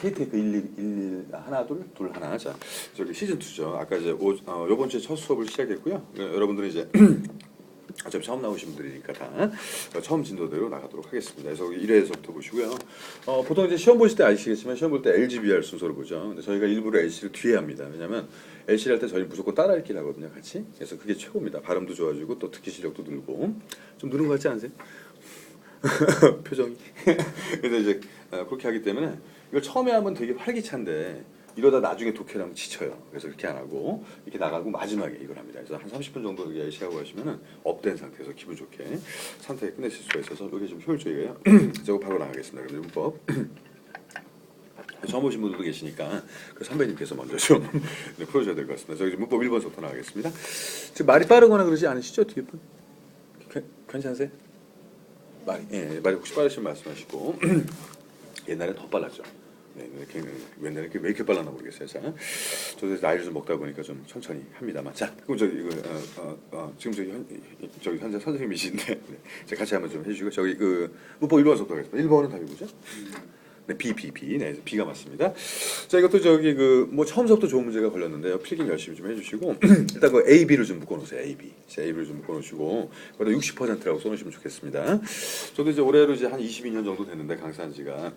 KTF 11 하나 둘 하나. 자, 저기 시즌 2죠. 아까 이제 요번 주에 첫 수업을 시작했고요. 여러분들은 이제 어차피 처음 나오신 분들이니까 다 처음 진도대로 나가도록 하겠습니다. 그래서 1회에서부터 보시고요. 보통 이제 시험 보실 때 아시겠지만 시험 볼 때 LGBR 순서로 보죠. 근데 저희가 일부러 LC를 뒤에 합니다. 왜냐면 LC를 할 때 저희 무조건 따라 읽기를 하거든요, 같이. 그래서 그게 최고입니다. 발음도 좋아지고 또 듣기 실력도 늘고. 좀 느는 것 같지 않으세요? 표정이. 그래서 이제 그렇게 하기 때문에 이걸 처음에 하면 되게 활기찬데 이러다 나중에 독해랑 지쳐요. 그래서 그렇게 안 하고 이렇게 나가고 마지막에 이걸 합니다. 그래서 한 30분 정도 열시하고 가시면은 업된 상태에서 기분 좋게 산타에 끝내실 수가 있어서 이게 좀 효율적이에요. 저거 바로 나가겠습니다. 그럼 문법. 처음 오신 분들도 계시니까 그 선배님께서 먼저 좀 풀어줘야 될 것 같습니다. 저기 문법 1번부터 나가겠습니다. 지금 말이 빠르거나 그러지 않으시죠? 뒤에 분? 괜찮으세요? 말이 혹시 빠르시면 말씀하시고 옛날에 더 빨랐죠. 네, 옛날에 왜 이렇게 빨랐나 모르겠어요. 자, 저도 나이를 좀 먹다 보니까 좀 천천히 합니다만. 자, 그럼 지금 저기 현재 선생님이신데 네, 제가 같이 한번 좀 해주시고 저기 문법 1번부터 하겠습니다. 1번은 답이 뭐죠? 네, B. 네, B가 맞습니다. 자, 이것도 저기 뭐 처음부터 좋은 문제가 걸렸는데요. 필기 열심히 좀 해주시고 일단 A, B를 좀 묶어놓으세요. A, B. 자, A를 좀 묶어놓으시고 거기다 60%라고 써놓으시면 좋겠습니다. 저도 이제 올해로 이제 한 22년 정도 됐는데 강사한 지가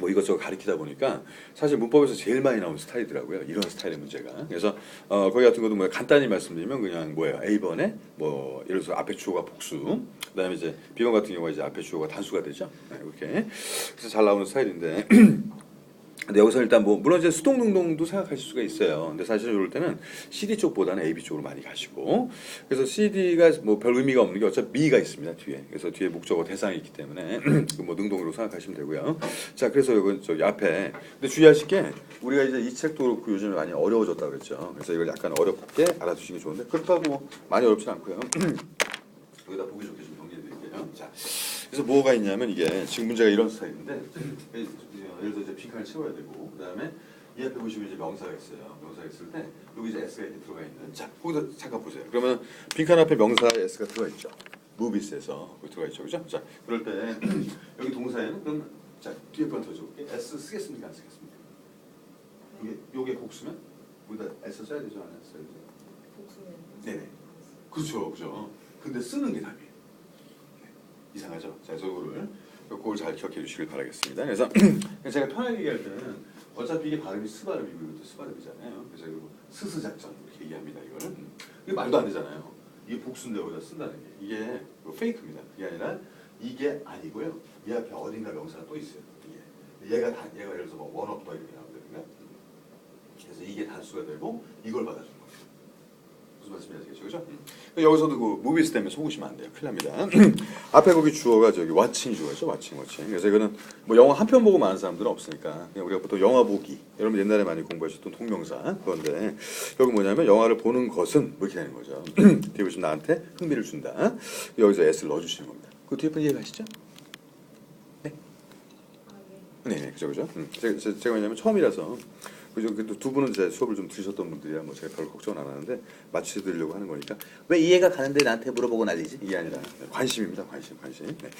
뭐 이것저것 가르치다 보니까 사실 문법에서 제일 많이 나오는 스타일이더라고요. 이런 스타일의 문제가. 그래서 거기 같은 것도 뭐 간단히 말씀드리면 그냥 뭐예요? A번에 뭐 예를 들어서 앞에 주어가 복수, 그다음에 이제 B번 같은 경우가 이제 앞에 주어가 단수가 되죠. 네, 이렇게. 그래서 잘 나오는 스타일인데. 근데 여기서 일단 뭐 물론 이제 수동능동도 생각하실 수가 있어요. 근데 사실은 이럴 때는 CD 쪽보다는 AB 쪽으로 많이 가시고 그래서 CD가 뭐 별 의미가 없는 게 어차피 B가 있습니다 뒤에. 그래서 뒤에 목적어 대상이 있기 때문에 뭐 능동으로 생각하시면 되고요. 자 그래서 이건 저기 앞에 근데 주의하실 게 우리가 이제 이 책도 그렇고 요즘에 많이 어려워졌다 그랬죠. 그래서 이걸 약간 어렵게 알아두시는 게 좋은데 그렇다고 뭐 많이 어렵진 않고요. 여기다 보기 좋게 좀 정리해드릴게요. 자 그래서 뭐가 있냐면 이게 지금 문제가 이런 스타일인데. 예를 들어 이제 빈칸을 채워야 되고 그다음에 이 앞에 보시면 이제 명사가 있어요. 명사가 있을 때 여기 이제 s가 이렇게 들어가 있는 자 거기서 잠깐 보세요. 그러면 빈칸 앞에 명사에 s가 들어가 있죠. movies에서 거기 들어가 있죠, 그죠? 자 그럴 때 여기 동사에는 그럼 자 뒤에 번 더 줘볼게. s 쓰겠습니까, 안 쓰겠습니까? 요게 복수면 여기다 s 써야 되죠, 안 써야 되죠? 복수면. 네네. 그렇죠, 그죠? 근데 쓰는 게 답이에요. 네. 이상하죠? 자 저거를 그걸 잘 기억해 주시길 바라겠습니다. 그래서 제가 편하게 얘기할 때는 어차피 이게 발음이 스 발음이고 이것도 스 발음이잖아요. 그래서 이거 스스 작전 이렇게 얘기합니다. 이거는 이게 말도 안 되잖아요. 이게 복수인데 여기다 쓴다는 게 이게 페이크입니다. 그게 아니라 이게 아니고요. 이 앞에 어딘가 명사가 또 있어요. 이게 얘가 예를 들어서 뭐 원업더 이렇게 나오거든요. 그래서 이게 단수가 되고 이걸 받아주는 거예요. 무슨 말씀인지 아시겠죠, 그죠? 여기서도 그 무비스 때문에 속으시면 안 돼요. 큰일 납니다. 앞에 거기 주어가 저기 왓칭 주어죠, 왓칭. 그래서 이거는 뭐 영화 한 편 보고 많은 사람들은 없으니까 그냥 우리가 보통 영화 보기. 여러분 옛날에 많이 공부하셨던 동명사 그건데 여기 뭐냐면 영화를 보는 것은 뭐 이렇게 되는 거죠. 뒤에 보시면 나한테 흥미를 준다. 여기서 s를 넣어주시는 겁니다. 그 뒤에 분 이해가시죠? 네. 네, 그죠. 제가 왜냐면 처음이라서. 그죠. 두 분은 제 수업을 좀 들으셨던 분들이야 뭐 제가 별로 걱정은 안 하는데 맞춰드리려고 하는 거니까 왜 이해가 가는데 나한테 물어보고 난리지? 이게 아니라 관심입니다. 관심. 네.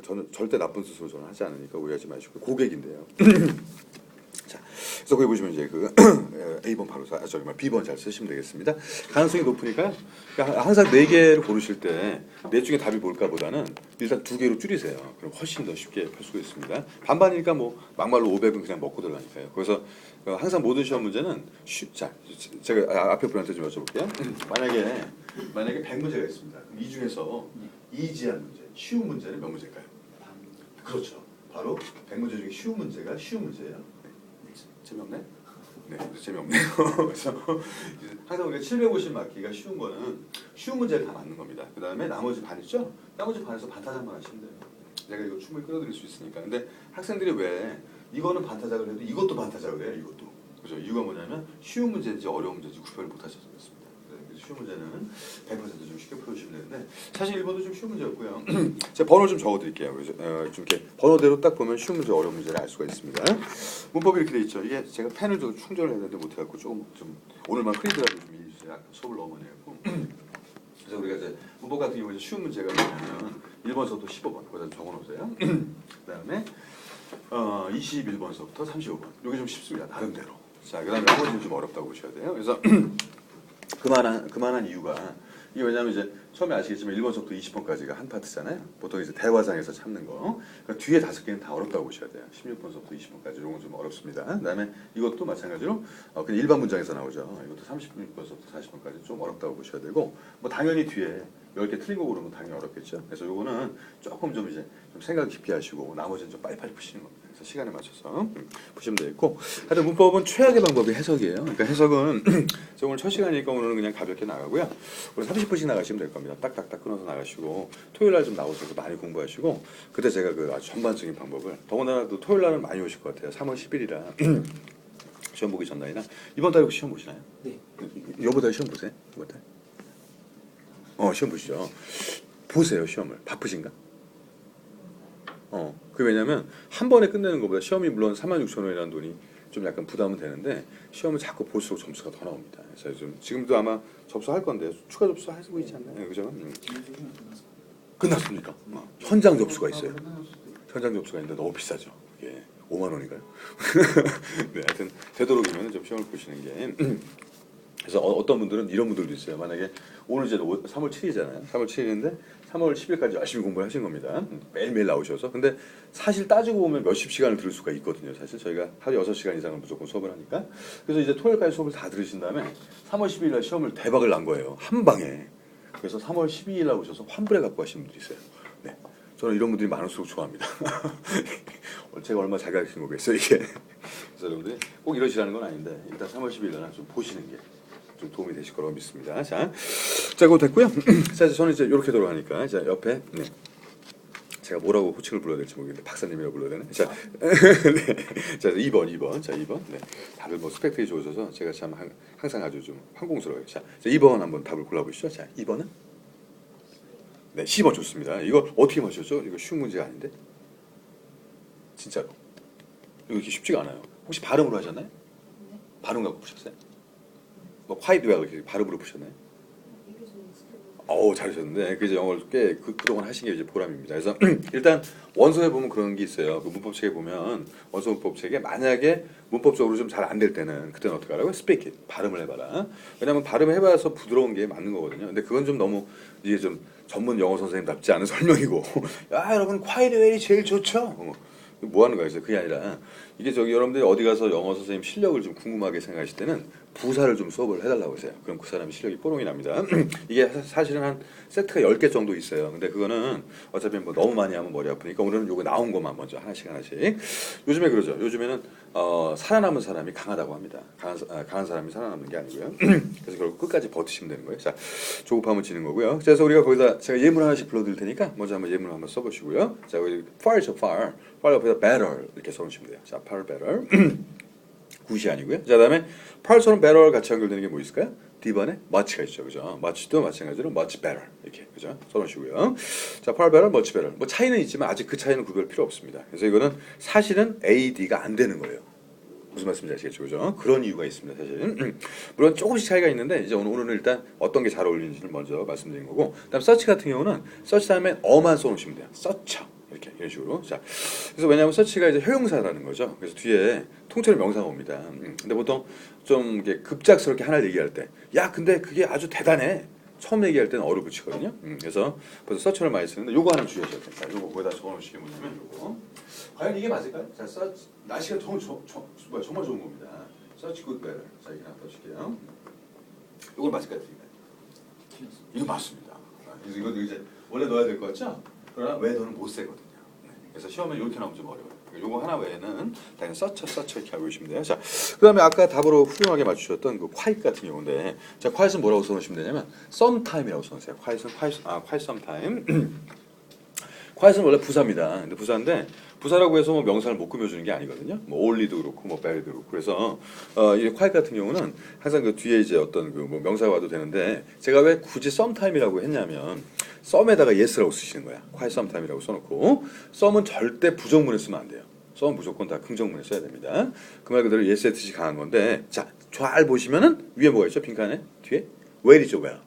저는 절대 나쁜 스스로 저는 하지 않으니까 오해하지 마시고 고객인데요. 자, 그래서 거기 보시면 이제 A번 바로 B번 잘 쓰시면 되겠습니다. 가능성이 높으니까요. 그러니까 항상 4개를 고르실 때 넷 중에 답이 뭘까보다는 일단 2개로 줄이세요. 그럼 훨씬 더 쉽게 펼 수가 있습니다. 반반이니까 뭐 막말로 500은 그냥 먹고 들어가니까요. 그래서 항상 모든 시험 문제는 자, 제가 앞에 분한테 좀 여쭤볼게요. 만약에 100문제가 있습니다. 그럼 이 중에서 이지한 문제, 쉬운 문제는 몇 문제일까요? 그렇죠. 바로 100문제 중에 쉬운 문제가 쉬운 문제예요. 재미없네? 네, 재미없네요. 그래서 항상 우리가 750 맞기가 쉬운 거는 쉬운 문제를 다 맞는 겁니다. 그 다음에 나머지 반 있죠? 나머지 반에서 반타작만 하시면 돼요. 내가 이거 충분히 끌어들일 수 있으니까. 근데 학생들이 왜 이거는 반타작을 해도 이것도 반타작을 해요, 이것도. 그죠? 이유가 뭐냐면 쉬운 문제인지 어려운 문제인지 구별을 못 하셔서 그렇습니다. 쉬운 문제는 100%좀 쉽게 풀어주시면 되는데 사실 1번도 좀 쉬운 문제였고요. 제가 번호 좀 적어드릴게요. 그래서 좀 이렇게 번호대로 딱 보면 쉬운 문제, 어려운 문제를 알 수가 있습니다. 문법이 이렇게 돼 있죠. 이게 제가 펜을 좀 충전을 해야 되는데 못해갖고 조금 좀 오늘만 프린트라도 좀 해주세요. 아까 수업을 너무 많이 했고. 그래서 우리가 이제 문법 같은 경우에 쉬운 문제가 뭐냐면 1번서부터 15번 거기다 적어놓으세요. 그다음에 21번서부터 35번. 이게 좀 쉽습니다. 나름대로. 자, 그다음에 나머지는 좀 어렵다고 보셔야 돼요. 그래서 그만한 이유가 이게 왜냐하면 이제 처음에 아시겠지만 1번서부터 20번까지가 한 파트잖아요. 보통 이제 대화상에서 찾는 거. 그러니까 뒤에 5개는 다 어렵다고 보셔야 돼요. 16번서부터 20번까지 이건 좀 어렵습니다. 그다음에 이것도 마찬가지로 그냥 일반 문장에서 나오죠. 이것도 36번서부터 40번까지 좀 어렵다고 보셔야 되고 뭐 당연히 뒤에 10개 틀린 거 고르면 당연히 어렵겠죠. 그래서 요거는 조금 좀 이제 좀 생각 깊이 하시고 나머지는 좀 빨리빨리 푸시는 겁니다. 그래서 시간에 맞춰서 푸시면 되겠고 하여튼 문법은 최악의 방법이 해석이에요. 그러니까 해석은 제가 오늘 첫 시간이니까 오늘은 그냥 가볍게 나가고요. 오늘 30분씩 나가시면 될 겁니다. 딱딱딱 끊어서 나가시고 토요일 날 좀 나오셔서 많이 공부하시고 그때 제가 그 아주 전반적인 방법을 더군다나 또 토요일 날은 많이 오실 것 같아요. 3월 10일이라 시험 보기 전날이나 이번 달에 혹시 시험 보시나요? 네. 이번 달 시험 보세요? 이번 달? 시험 보시죠. 보세요, 시험을. 바쁘신가? 그 왜냐면 한 번에 끝내는 것보다 시험이 물론 46,000원이라는 돈이 좀 약간 부담은 되는데 시험을 자꾸 볼수록 점수가 더 나옵니다. 그래서 좀 지금도 아마 접수할 건데 추가 접수하고 있지 않나요? 그죠? 끝났습니까? 현장 접수가 있어요. 현장 접수가 있는데 너무 비싸죠. 예, 5만 원인가요? 네, 하여튼 되도록이면 좀 시험을 보시는 게. 그래서 어떤 분들은 이런 분들도 있어요. 만약에 오늘 이제 3월 7일이잖아요. 3월 7일인데 3월 10일까지 열심히 공부를 하신 겁니다. 매일매일 나오셔서. 근데 사실 따지고 보면 몇십 시간을 들을 수가 있거든요. 사실 저희가 하루 6시간 이상은 무조건 수업을 하니까. 그래서 이제 토요일까지 수업을 다 들으신 다음에 3월 12일 날 시험을 대박을 난 거예요. 한 방에. 그래서 3월 12일 날 오셔서 환불해 갖고 하시는 분들이 있어요. 네. 저는 이런 분들이 많을수록 좋아합니다. 제가 얼마나 잘 가르치는 거겠어요, 이게. 그래서 여러분들이 꼭 이러시라는 건 아닌데 일단 3월 10일 날은 좀 보시는 게 좀 도움이 되실 거라고 믿습니다. 자, 그거 됐고요. 자, 이제 저는 이제 이렇게 돌아가니까 자 옆에 제가 뭐라고 호칭을 불러야 될지 모르겠는데 박사님이라고 불러야 되나? 자, 네. 자 2번. 자 2번. 네. 다들 뭐 스펙트이 좋으셔서 제가 참 항상 아주 좀 황공스러워요. 자 2번 한번 답을 골라보시죠. 자 2번은 네 10번 좋습니다. 이거 어떻게 맞췄죠? 이거 쉬운 문제가 아닌데 진짜로 이거 이렇게 쉽지가 않아요. 혹시 발음으로 하셨나요? 네. 발음 갖고 푸셨어요? 뭐 quite well 이렇게 발음으로 푸셨나요? 이게 좀 익숙해요. 어우 잘하셨는데 그래서 영어를 꽤 그동안 하신 게 이제 보람입니다. 그래서 일단 원서에 보면 그런 게 있어요. 그 문법책에 보면 원서 문법책에 만약에 문법적으로 좀 잘 안 될 때는 그때는 어떻게 하라고? speak it 발음을 해봐라. 왜냐하면 발음을 해봐서 부드러운 게 맞는 거거든요. 근데 그건 좀 너무 이게 좀 전문 영어 선생님답지 않은 설명이고 야 여러분 quite well이 제일 좋죠. 뭐 하는 거예요? 그게 아니라 이게 저기 여러분들이 어디 가서 영어 선생님 실력을 좀 궁금하게 생각하실 때는 부사를 좀 수업을 해달라고 하세요. 그럼 그 사람이 실력이 뽀롱이 납니다. 이게 사실은 한 세트가 10개 정도 있어요. 근데 그거는 어차피 뭐 너무 많이 하면 머리 아프니까 오늘은 요거 나온 것만 먼저 하나씩. 요즘에 그러죠. 요즘에는 살아남은 사람이 강하다고 합니다. 강한 사람이 살아남는 게 아니고요. 그래서 결국 끝까지 버티시면 되는 거예요. 자, 조급하면 지는 거고요. 그래서 우리가 거기다 제가 예문 하나씩 불러드릴 테니까 먼저 한번 예문 한번 써보시고요. 자, 여기 far죠, far. far 옆에다 better 이렇게 써놓으시면 돼요. 자, far better. 굿이 아니고요. 자, 다음에 far처럼 better 같이 연결되는 게 뭐 있을까요? D번에 much가 있죠, 그죠? much도 마찬가지로 much better 이렇게 그죠? 써놓으시고요. 자, far better, much better. 뭐 차이는 있지만 아직 그 차이는 구별 필요 없습니다. 그래서 이거는 사실은 A, D가 안 되는 거예요. 무슨 말씀인지 아시겠죠, 그죠? 그런 이유가 있습니다, 사실. 물론 조금씩 차이가 있는데 이제 오늘은 일단 어떤 게 잘 어울리는지를 먼저 말씀드린 거고, 그다음 search 같은 경우는 search 다음에 어만 써놓으시면 돼요. search 이렇게 이런 식으로. 자, 그래서 왜냐하면 search가 이제 효용사라는 거죠. 그래서 뒤에 통째로 명사가 옵니다. 근데 보통 좀 이게 급작스럽게 하나를 얘기할 때, 야, 근데 그게 아주 대단해. 처음 얘기할 때는 어를 붙이거든요. 그래서 벌써 서치를 많이 쓰는데 요거 하나 주의하셔야 됩니다. 요거 거기다 적어놓으시게 뭐냐면 요거. 과연 이게 맞을까요? 자, 서치 날씨가 정말 좋은 겁니다. 서치 굿 베터. 자, 이렇게 하나 떠줄게요. 요걸 맞을까요? 이거 맞습니다. 그래서 이거 이제 원래 넣어야 될 것 같죠? 그러나 웨더는 못 세거든요. 그래서 시험에 이렇게 나오면 좀 어려워요. 요거 하나 외에는 당연히 서처 이렇게 알고 계시면 돼요. 자, 그다음에 아까 답으로 훌륭하게 맞추셨던 그 quiet 같은 경우인데, 자, quiet은 뭐라고 써놓으시면 되냐면 sometime이라고 써놓으세요. quiet sometime. quiet은 원래 부사입니다. 근데 부사라고 해서 뭐 명사를 못 꾸며주는 게 아니거든요. 뭐 only도 그렇고 뭐 barely도 그렇고. 그래서 이 quiet 같은 경우는 항상 그 뒤에 이제 어떤 그 뭐 명사가 와도 되는데, 제가 왜 굳이 sometime이라고 했냐면 some에다가 yes라고 쓰시는 거야. quiet sometime이라고 써놓고, some은 절대 부정문에 쓰면 안 돼요. some은 무조건 다 긍정문에 써야 됩니다. 그 말 그대로 yes의 뜻이 강한 건데, 자, 잘 보시면은 위에 뭐가 있죠? 빈칸에 뒤에 well이죠, well.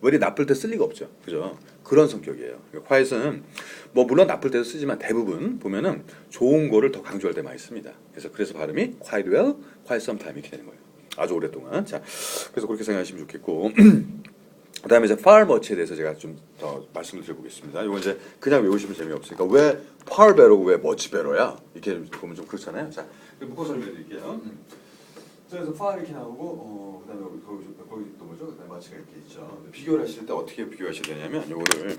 well이 나쁠 때 쓸 리가 없죠, 그죠? 그런 성격이에요. 그러니까 quiet은 뭐 물론 나쁠 때도 쓰지만 대부분 보면은 좋은 거를 더 강조할 때 많이 씁니다. 그래서 발음이 quite well, quite sometime 이렇게 되는 거예요. 아주 오랫동안. 자, 그래서 그렇게 생각하시면 좋겠고. 그다음에 이제 far much에 대해서 제가 좀 더 말씀을 드려보겠습니다. 이건 이제 그냥 외우시면 재미없으니까 왜 far better고 왜 much better야? 이렇게 보면 좀 그렇잖아요. 자, 묶어서 설명드릴게요. 그래서 far 이렇게 나오고 그다음에 거기 또 뭐죠? 그다음에 much가 이렇게 있죠. 비교를 하실 때 어떻게 비교하셔야 되냐면 이거를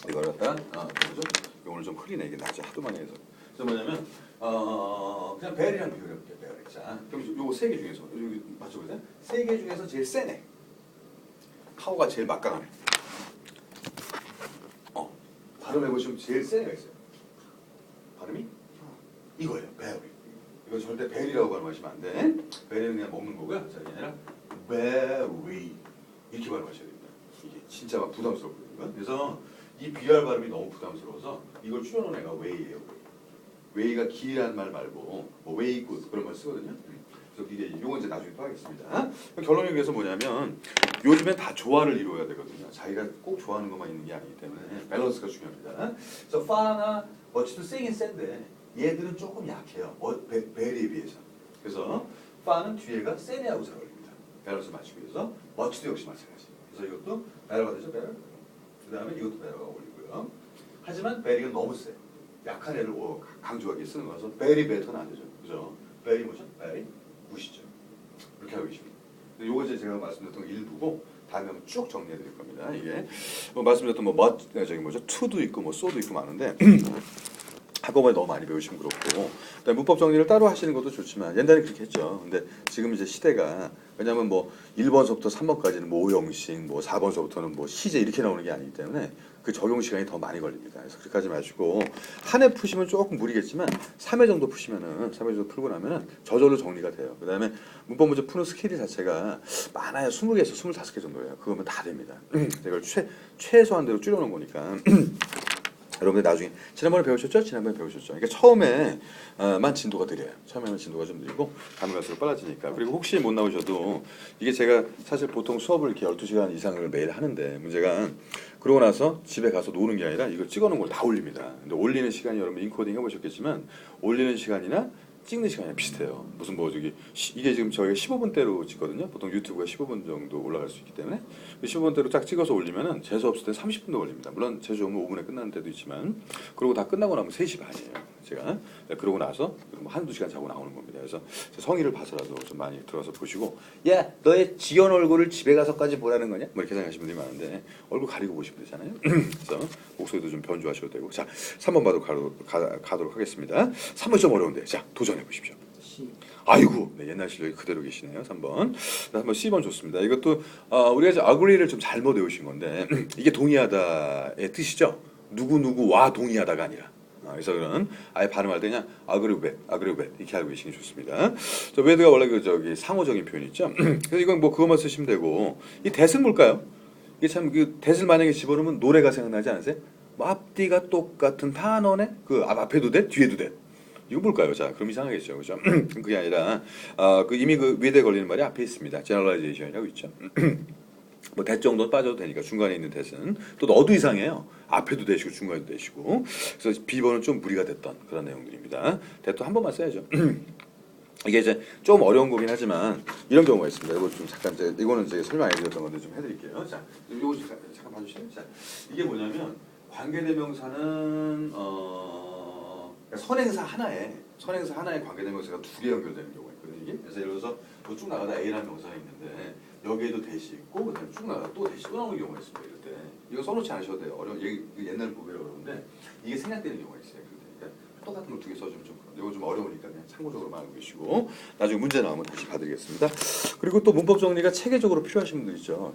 이걸 갖다 뭐죠? 이거를 좀 흐리네 이게 낮에 하도 많이 해서. 그래서 뭐냐면 그냥 벨이랑 비교를 해볼게요. 벨. 자, 그럼 요거 세 개 중에서 여기 맞춰보세요. 세 개 중에서 제일 세네. 파워가 제일 막강하네. 발음해보시면 제일 센 애가 있어요. 발음이 이거예요. 벨. 이거 절대 벨이라고 발음하시면 안 돼. 벨은 그냥 먹는 거고요. 자, 이게 아니라 베리 이렇게 발음하셔야 됩니다. 이게 진짜 막 부담스럽거든요. 그래서 이 BR 발음이 너무 부담스러워서 이걸 줄여놓은 애가 웨이예요. 웨이가 길이라는 말 말고 뭐 웨이 굿 그런 말 쓰거든요. 그래서 이게 요건 이제 나중에 또 하겠습니다. 결론이 그래서 뭐냐면 요즘엔 다 조화를 이루어야 되거든요. 자기가 꼭 좋아하는 것만 있는 게 아니기 때문에 밸런스가 중요합니다. 그래서 파나 머치도 세긴 센데 얘들은 조금 약해요. 벨에 비해서. 그래서 파는 뒤에가 센 애하고 잘 어울립니다. 밸런스 맞추기 위해서 머치도 역시 마찬가지. 그래서 이것도 배럴가 되죠. 배럴. 그 다음에 이것도 배럴가 어울리고요. 하지만 베리가 너무 세. 약한 애를 강조하게 쓰는 거라서 베리 베터는 안 되죠. 그죠? 베리 뭐죠? 베리 무시죠. 이렇게 하고 계십니다. 요거 이제 제가 말씀드렸던 거 일부고 다음에 한번 쭉 정리해 드릴 겁니다. 이게 뭐 말씀드렸던 뭐 저기 뭐죠? to도 있고 뭐 so도 있고 많은데 한꺼번에 너무 많이 배우시면 그렇고 그다음에 문법 정리를 따로 하시는 것도 좋지만 옛날에 그렇게 했죠. 근데 지금 이제 시대가 왜냐하면 뭐 1번서부터 3번까지는 뭐 5형식, 뭐 4번서부터는 뭐 시제 이렇게 나오는 게 아니기 때문에 그 적용 시간이 더 많이 걸립니다. 그래서 그렇게 하지 마시고 한 해 푸시면 조금 무리겠지만 3회 정도 푸시면은 3회 정도 풀고 나면은 저절로 정리가 돼요. 그다음에 문법 문제 푸는 스킬이 자체가 많아야 20개에서 25개 정도예요. 그거면 다 됩니다. 이걸 최소한대로 줄여놓은 거니까. 여러분들 나중에 지난번에 배우셨죠? 지난번에 배우셨죠? 그러니까 처음에만 진도가 느려요. 처음에는 진도가 좀 느리고 다음에 갈수록 빨라지니까. 그리고 혹시 못 나오셔도 이게 제가 사실 보통 수업을 이렇게 12시간 이상을 매일 하는데 문제가 그러고 나서 집에 가서 노는 게 아니라 이걸 찍어놓은 걸 다 올립니다. 근데 올리는 시간이 여러분 인코딩 해보셨겠지만 올리는 시간이나 찍는 시간이 비슷해요. 무슨 뭐 저기 이게 지금 저희가 15분대로 찍거든요. 보통 유튜브가 15분 정도 올라갈 수 있기 때문에 15분대로 딱 찍어서 올리면은 재수 없을 때 30분도 걸립니다. 물론 재수 오면 5분에 끝나는 때도 있지만 그러고 다 끝나고 나면 3시 반이에요. 제가 그러고 나서 뭐 한두 시간 자고 나오는 겁니다. 그래서 성의를 봐서라도 좀 많이 들어가서 보시고 야 너의 지연 얼굴을 집에 가서까지 보라는 거냐? 뭐 이렇게 생각하시는 분들이 많은데 얼굴 가리고 보시면 되잖아요. 그래서 목소리도 좀 변조하셔도 되고 자 3번 봐도 가도록 하겠습니다. 3번 좀 어려운데 자 도전해 보십시오. 아이고 네, 옛날 실력이 그대로 계시네요. 3번. 3번 C번 좋습니다. 이것도 우리가 이제 agree를 좀 잘못 외우신 건데 이게 동의하다의 뜻이죠. 누구누구와 동의하다가 아니라 그래서 그런 아예 발음할 때 그냥 agree 이렇게 알고 계시는 게 좋습니다. 저 with가 원래 그 저기 상호적인 표현 있죠. 그래서 이건 뭐 그것만 쓰시면 되고 이 that은 뭘까요? 이게 참 그 that을 만약에 집어넣으면 노래가 생각나지 않으세요? 뭐 앞뒤가 똑같은 단어네 그 앞에도 that 뒤에도 that 이거 뭘까요? 자, 그럼 이상하겠죠, 그죠? 그게 아니라 그 이미 그 위대에 걸리는 말이 앞에 있습니다. generalization이라고 있죠. 뭐 대 정도 빠져도 되니까 중간에 있는 대은 또 너도 이상해요. 앞에도 되시고 중간에도 되시고. 그래서 B번은 좀 무리가 됐던 그런 내용들입니다. 대도 한 번만 써야죠. 이게 이제 좀 어려운 거긴 하지만 이런 경우가 있습니다. 이거 좀 잠깐 이거는 제가 설명 안 해드렸던 건데 좀 해드릴게요. 자, 이거 잠깐 봐주시죠. 자, 이게 뭐냐면 관계대명사는 선행사 하나에 관계대명사가 두 개 연결되는 경우가 있거든요. 이게 그래서 예를 들어서 뭐 쭉 나가다 A라는 명사가 있는데 여기에도 대시 있고 그다음에 쭉 나가다 또 대시 또 나오는 경우가 있습니다. 이럴 때 이거 써놓지 않으셔도 돼요. 옛날 보기로 어려운데 이게 생략되는 경우가 있어요. 그러니까 똑같은 걸 두 개 써주면 좀 이거 좀 어려우니까 그냥 참고적으로만 알고 계시고 나중에 문제 나오면 다시 봐드리겠습니다. 그리고 또 문법 정리가 체계적으로 필요하신 분들 있죠.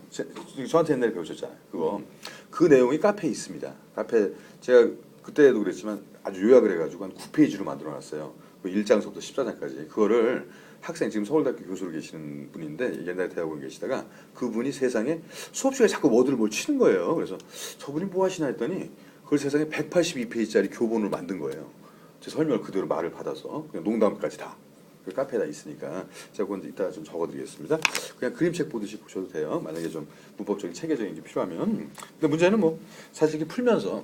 저한테 옛날에 배우셨잖아요. 그 내용이 카페에 있습니다. 카페 제가 그때도 그랬지만 아주 요약을 해가지고 한 9페이지로 만들어놨어요. 1장서부터 14장까지 그거를 학생 지금 서울대학교 교수로 계시는 분인데 옛날에 대학원에 계시다가 그분이 세상에 수업 시간에 자꾸 뭘 치는 거예요. 그래서 저분이 뭐 하시나 했더니 그걸 세상에 182페이지짜리 교본을 만든 거예요. 제 설명을 그대로 말을 받아서 그냥 농담까지 다 그 카페에다 있으니까 제가 그건 이따가 좀 적어드리겠습니다. 그냥 그림책 보듯이 보셔도 돼요. 만약에 좀 문법적인 체계적인 게 필요하면. 근데 문제는 뭐 사실 이렇게 풀면서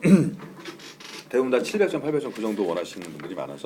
대부분 다 700점, 800점 그 정도 원하시는 분들이 많아서